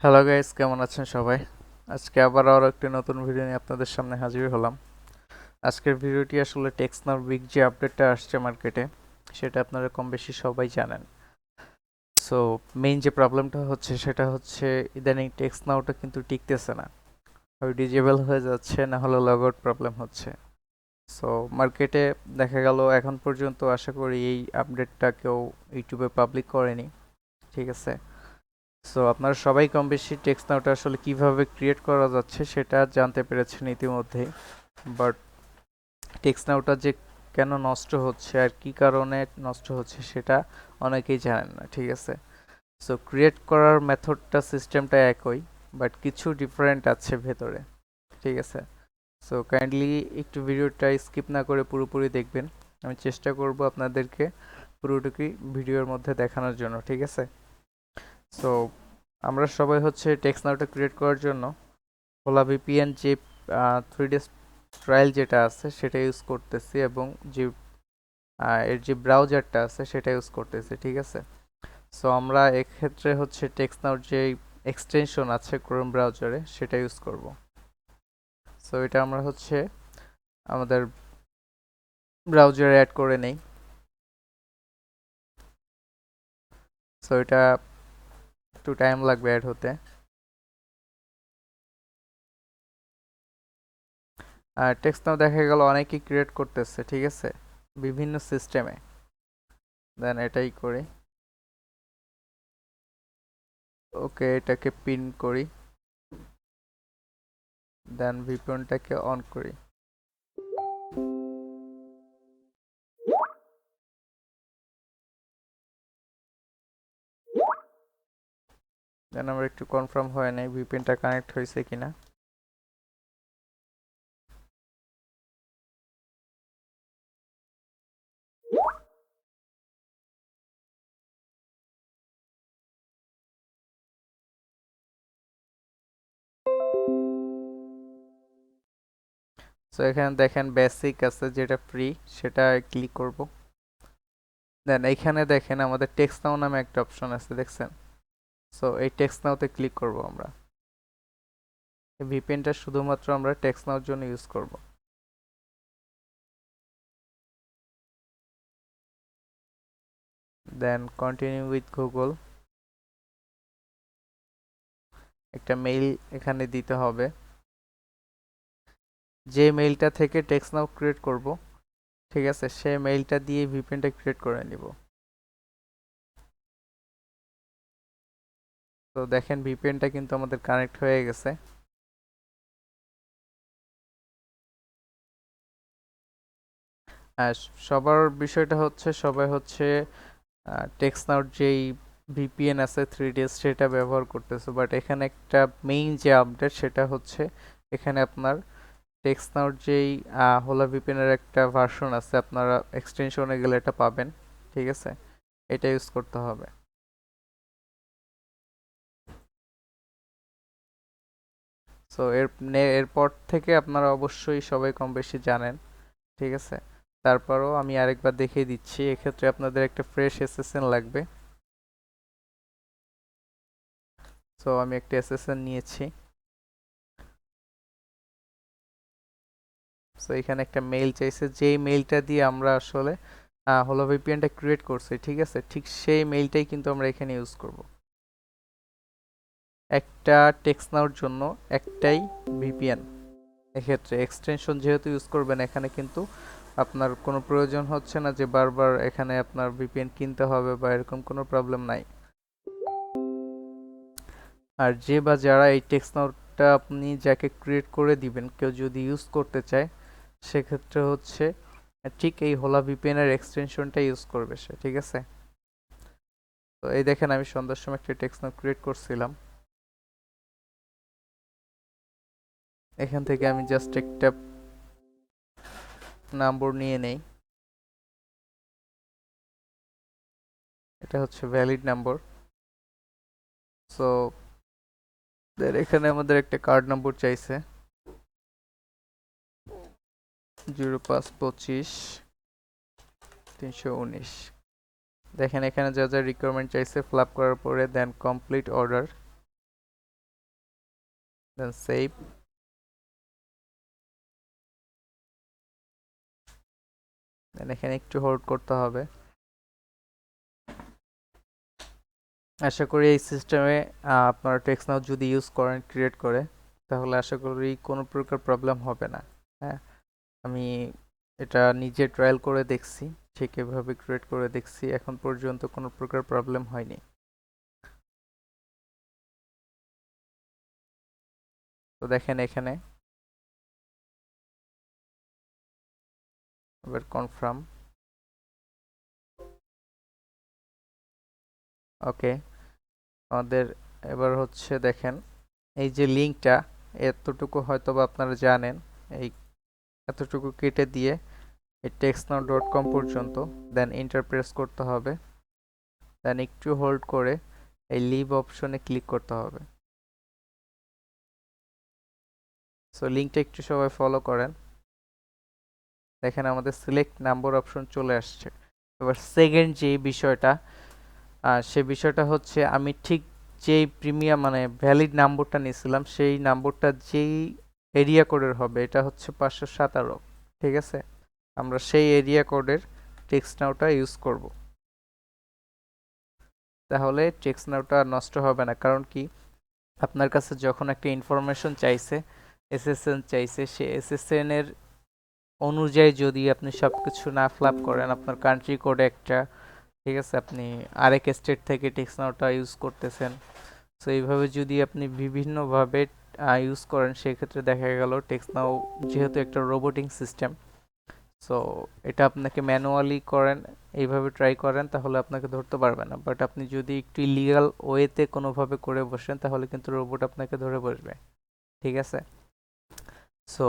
Hello guys, কেমন আছেন সবাই? আজকে আবার আরও একটি নতুন ভিডিও নিয়ে আপনাদের সামনে হাজির হলাম। আজকের ভিডিওটি আসলে টেক্সনাউর বিগ যে আপডেটটা আসছে মার্কেটে, সেটা আপনারা কম বেশি সবাই জানেন। সো মেইন যে প্রবলেমটা হচ্ছে সেটা হচ্ছে ইদানিং টেক্সনাউটা কিন্তু টিকতেছে না, হয় ডিজেবল হয়ে যাচ্ছে, না হলে লগ আউট প্রবলেম হচ্ছে। সো মার্কেটে দেখা গেল এখন পর্যন্ত আশা করি এই আপডেটটা কেউ ইউটিউবে পাবলিক করেনি, ঠিক আছে? সো আপনারা সবাই কম বেশি টেক্সট নাওটা আসলে কিভাবে ক্রিয়েট করা যাচ্ছে সেটা জানতে পেরেছেন ইতিমধ্যেই। বাট টেক্সট নাওটা যে কেন নষ্ট হচ্ছে আর কি কারণে নষ্ট হচ্ছে সেটা অনেকেই জানেন না, ঠিক আছে? সো ক্রিয়েট করার মেথডটা সিস্টেমটা একই, বাট কিছু ডিফারেন্ট আছে ভেতরে, ঠিক আছে? সো কাইন্ডলি একটু ভিডিওটা স্কিপ না করে পুরোপুরি দেখবেন। আমি চেষ্টা করব আপনাদেরকে পুরোটুকুই ভিডিওর মধ্যে দেখানোর জন্য, ঠিক আছে? সো আমরা সবাই হচ্ছে টেক্সট নাওটা ক্রিয়েট করার জন্য হোলা ভিপিএন যে 3 ডেজ ট্রায়াল যেটা আছে সেটা ইউজ করতেছি, এবং যে এর যে ব্রাউজারটা আছে সেটা ইউজ করতেছি, ঠিক আছে? সো আমরা এক্ষেত্রে হচ্ছে টেক্সট নাওর যে এক্সটেনশন আছে ক্রোম ব্রাউজারে সেটা ইউজ করব। সো এটা আমরা হচ্ছে আমাদের ব্রাউজারে অ্যাড করে নেই। সো এটা একটু টাইম লাগবে অ্যাড হতে। আর টেক্সট নাও দেখা গেল অনেকেই ক্রিয়েট করতেছে, ঠিক আছে, বিভিন্ন সিস্টেমে। দেন এটাই করি। ওকে, এটাকে পিন করি, দেন ভিপিএনটাকে অন করি। দেন আমরা একটু কনফার্ম হয় নাই ভিপিএনটা কানেক্ট হয়েছে কিনা। সো এখানে দেখেন বেসিক আছে যেটা ফ্রি, সেটা ক্লিক করব। দেন এইখানে দেখেন আমাদের টেক্সট নাও নামে একটা অপশন আছে, দেখছেন? সো এই টেক্সট নাওতে ক্লিক করব আমরা। এই ভিপিএনটা শুধুমাত্র আমরা টেক্সট নাওর জন্য ইউজ করব। দেন কন্টিনিউ উইথ গুগল, একটা মেইল এখানে দিতে হবে। যে মেইলটা থেকে টেক্সট নাও ক্রিয়েট করব, ঠিক আছে, সেই মেইলটা দিয়ে ভিপিএনটা ক্রিয়েট করে নিব। তো দেখেন ভিপিএনটা কিন্তু আমাদের কানেক্ট হয়ে গেছে। আর সবার বিষয়টা হচ্ছে সবাই হচ্ছে টেক্সনাউট যেই ভিপিএন আছে 3 ডেজ সেটা ব্যবহার করতেছে, বাট এখানে একটা মেইন যে আপডেট সেটা হচ্ছে এখানে আপনার টেক্সনাউট যেই হোলা ভিপিএনের একটা ভার্সন আছে, আপনারা এক্সটেনশনে গেলে এটা পাবেন, ঠিক আছে? এটা ইউজ করতে হবে। সো এরপর থেকে আপনারা অবশ্যই সবাই কম বেশি জানেন, ঠিক আছে? তারপরও আমি আরেকবার দেখিয়ে দিচ্ছি। এক্ষেত্রে আপনাদের একটা ফ্রেশ এসএসএন লাগবে। সো আমি একটা এসএসএন নিয়েছি। সো এখানে একটা মেইল চাইছে, যেই মেইলটা দিয়ে আমরা আসলে হলো ভিপিএনটা ক্রিয়েট করছি, ঠিক আছে, ঠিক সেই মেইলটাই কিন্তু আমরা এখানে ইউজ করব। একটা টেক্সট নাওর জন্য একটাই ভিপিএন। এক্ষেত্রে এক্সটেনশন যেহেতু ইউজ করবেন, এখানে কিন্তু আপনার কোনো প্রয়োজন হচ্ছে না যে বারবার এখানে আপনার ভিপিএন কিনতে হবে বা এরকম কোনো প্রবলেম নাই। আর যে বা যারা এই টেক্সট নাওটা আপনি যাকে ক্রিয়েট করে দিবেন, কেউ যদি ইউজ করতে চায়, সেক্ষেত্রে হচ্ছে ঠিক এই হোলা ভিপিএন এর এক্সটেনশনটা ইউজ করবে সে, ঠিক আছে? তো এই দেখেন আমি সন্ধ্যার সময় একটা টেক্সট নাও ক্রিয়েট করছিলাম। এখান থেকে আমি জাস্ট একটা নম্বর নিয়ে নেই, এটা হচ্ছে ভ্যালিড নাম্বার। সো এখানে আমাদের একটা কার্ড নম্বর চাইছে, 0525 319। দেখেন এখানে যা যা রিকোয়ারমেন্ট চাইছে ফিল আপ করার পরে দেন কমপ্লিট অর্ডার, দেন সেভ। দেন এখানে একটু হোল্ড করতে হবে। আশা করি এই সিস্টেমে আপনারা টেক্সটনাউ যদি ইউজ করেন ক্রিয়েট করে, তাহলে আশা করি কোনো প্রকার প্রবলেম হবে না। হ্যাঁ, আমি এটা নিজে ট্রায়াল করে দেখছি, ঠিক এভাবে ক্রিয়েট করে দেখছি, এখন পর্যন্ত কোনো প্রকার প্রবলেম হয়নি। তো দেখেন এখানে এবার কনফার্ম। ওকে, আমাদের এবার হচ্ছে দেখেন এই যে লিঙ্কটা, এতটুকু হয়তো বা আপনারা জানেন, এই এতটুকু কেটে দিয়ে এই textnow.com পর্যন্ত, দেন এন্টার প্রেস করতে হবে, দেন একটু হোল্ড করে এই লিভ অপশনে ক্লিক করতে হবে। সো লিঙ্কটা একটু সবাই ফলো করেন। দেখেন আমাদের সিলেক্ট নাম্বার অপশন চলে আসছে। এবার সেকেন্ড যে বিষয়টা, সে বিষয়টা হচ্ছে আমি ঠিক যেই প্রিমিয়াম মানে ভ্যালিড নাম্বারটা নিয়েছিলাম, সেই নাম্বারটা যেই এরিয়া কোডের হবে, এটা হচ্ছে 517, ঠিক আছে? আমরা সেই এরিয়া কোডের টেক্সটনাউটা ইউজ করব। তাহলে টেক্সটনাউটা নষ্ট হবে না। কারণ কি, আপনার কাছে যখন একটা ইনফরমেশন চাইছে, এসএসএন চাইছে, সে এসএসএন এর অনুযায়ী যদি আপনি সবকিছু না ফিল আপ করেন, আপনার কান্ট্রি কোড একটা, ঠিক আছে, আপনি আরেক স্টেট থেকে টেক্সটনাউটা ইউজ করতেছেন, সো এইভাবে যদি আপনি বিভিন্নভাবে ইউজ করেন, সেক্ষেত্রে দেখা গেল টেক্সটনাউ যেহেতু একটা রোবোটিং সিস্টেম, সো এটা আপনাকে ম্যানুয়ালি করেন, এইভাবে ট্রাই করেন, তাহলে আপনাকে ধরতে পারবে না। বাট আপনি যদি একটু ইলিগাল ওয়েতে কোনোভাবে করে বসেন, তাহলে কিন্তু রোবট আপনাকে ধরে বসবে, ঠিক আছে? সো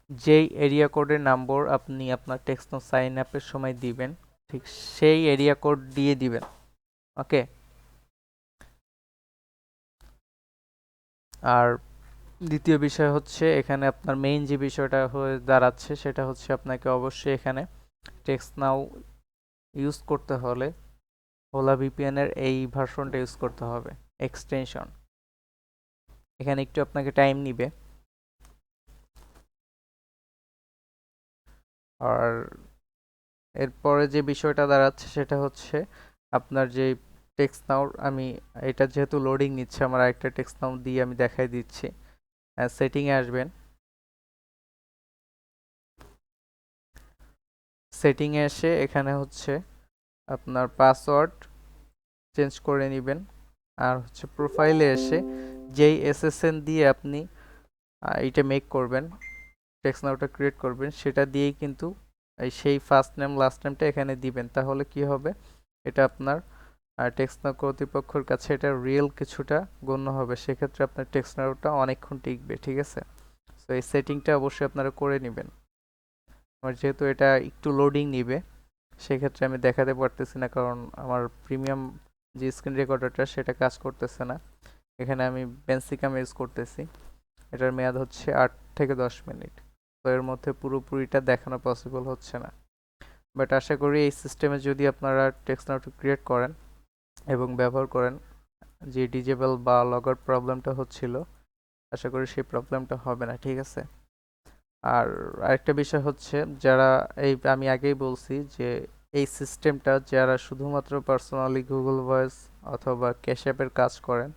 যেই এরিয়া কোডের নাম্বার আপনি আপনার টেক্সটনাউ সাইন আপের সময় দিবেন, ঠিক সেই এরিয়া কোড দিয়ে দিবেন। ওকে, আর দ্বিতীয় বিষয় হচ্ছে এখানে আপনার মেইন যে বিষয়টা হয়ে দাঁড়াচ্ছে, সেটা হচ্ছে আপনাকে অবশ্যই এখানে টেক্সটনাউ ইউজ করতে হলে ওলা ভিপিএন এর এই ভার্সনটা ইউজ করতে হবে, এক্সটেনশন। এখানে একটু আপনাকে টাইম নিবে। আর এরপরে যে বিষয়টা দাঁড়াচ্ছে সেটা হচ্ছে আপনার যে টেক্সটনাউ, আমি এটা যেহেতু লোডিং নিচ্ছে, আমার আরেকটা টেক্সটনাউ দিয়ে আমি দেখাই দিচ্ছি। সেটিংয়ে আসবেন, সেটিংয়ে এসে এখানে হচ্ছে আপনার পাসওয়ার্ড চেঞ্জ করে নেবেন। আর হচ্ছে প্রোফাইলে এসে যেই এসএসএন দিয়ে আপনি এইটা মেক করবেন, টেক্সটনাউটা ক্রিয়েট করবেন, সেটা দিয়েই কিন্তু এই সেই ফার্স্ট নেম লাস্ট নেমটা এখানে দিবেন। তাহলে কি হবে, এটা আপনার টেক্সটনাউ কর্তৃপক্ষের কাছে এটা রিয়েল কিছুটা গণ্য হবে। সেক্ষেত্রে আপনার টেক্সটনাউটা অনেকক্ষণ টিকবে, ঠিক আছে? তো এই সেটিংটা অবশ্যই আপনারা করে নেবেন। আমার যেহেতু এটা একটু লোডিং নিবে, সেক্ষেত্রে আমি দেখাতে পারতেছি না, কারণ আমার প্রিমিয়াম যে স্ক্রিন রেকর্ডারটা সেটা কাজ করতেছে না। এখানে আমি বেনসিকাম ইউজ করতেছি, এটার মেয়াদ হচ্ছে 8 থেকে 10 মিনিট। তো এর মধ্যে পুরোপুরিটা দেখানো পসিবল হচ্ছে না। বাট আশা করি এই সিস্টেমে যদি আপনারা টেক্সটনাউটা ক্রিয়েট করেন এবং ব্যবহার করেন, যে ডিজেবল বা লগার প্রবলেমটা হচ্ছিল, আশা করি সেই প্রবলেমটা হবে না, ঠিক আছে? আর আরেকটা বিষয় হচ্ছে, যারা এই আমি আগেই বলছি যে এই সিস্টেমটা যারা শুধুমাত্র পার্সোনালি গুগল ভয়েস অথবা ক্যাশ অ্যাপের কাজ করেন,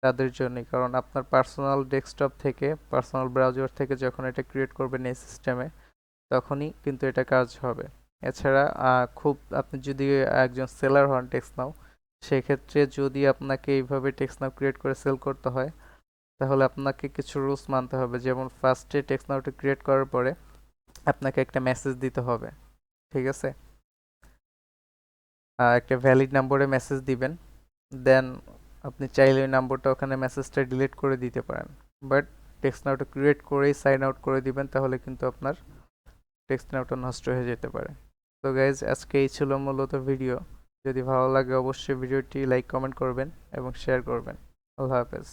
তাদের জন্যই। কারণ আপনার পার্সোনাল ডেস্কটপ থেকে, পার্সোনাল ব্রাউজার থেকে যখন এটা ক্রিয়েট করবেন এই সিস্টেমে, তখনই কিন্তু এটা কাজ হবে। এছাড়া খুব আপনি যদি একজন সেলার হন টেক্সটনাউ, সেক্ষেত্রে যদি আপনাকে এইভাবে টেক্সটনাউ ক্রিয়েট করে সেল করতে হয়, তাহলে আপনাকে কিছু রুলস মানতে হবে। যেমন ফার্স্টে টেক্সটনাউটা ক্রিয়েট করার পরে আপনাকে একটা মেসেজ দিতে হবে, ঠিক আছে? একটা ভ্যালিড নাম্বারে মেসেজ দিবেন, দেন আপনি চাইলে ওই নাম্বারটা ওখানে মেসেজটা ডিলিট করে দিতে পারেন। বাট টেক্সটনাউটা ক্রিয়েট করেই সাইন আউট করে দিবেন, তাহলে কিন্তু আপনার টেক্সটনাউটা নষ্ট হয়ে যেতে পারে। তো গাইজ, আজকে এই ছিল মূলত ভিডিও। যদি ভালো লাগে অবশ্যই ভিডিওটি লাইক কমেন্ট করবেন এবং শেয়ার করবেন। আল্লাহ হাফেজ।